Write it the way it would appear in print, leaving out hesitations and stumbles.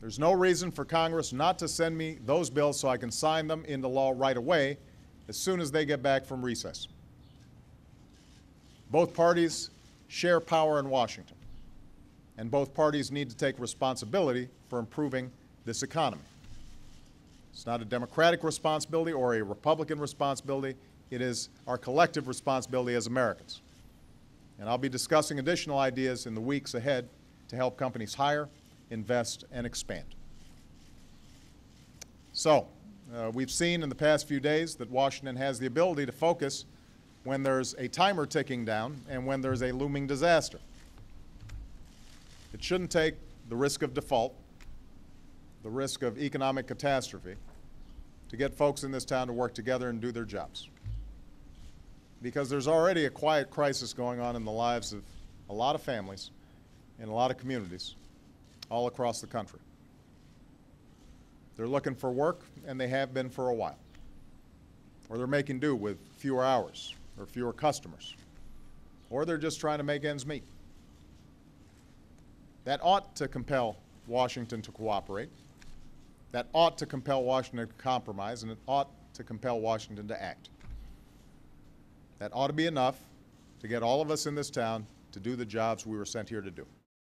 There's no reason for Congress not to send me those bills so I can sign them into law right away as soon as they get back from recess. Both parties share power in Washington, and both parties need to take responsibility for improving this economy. It's not a Democratic responsibility or a Republican responsibility. It is our collective responsibility as Americans. And I'll be discussing additional ideas in the weeks ahead to help companies hire, invest, and expand. So, we've seen in the past few days that Washington has the ability to focus when there's a timer ticking down and when there's a looming disaster. It shouldn't take the risk of default, the risk of economic catastrophe, to get folks in this town to work together and do their jobs. Because there's already a quiet crisis going on in the lives of a lot of families in a lot of communities all across the country. They're looking for work, and they have been for a while. Or they're making do with fewer hours or fewer customers. Or they're just trying to make ends meet. That ought to compel Washington to cooperate. That ought to compel Washington to compromise, and it ought to compel Washington to act. That ought to be enough to get all of us in this town to do the jobs we were sent here to do.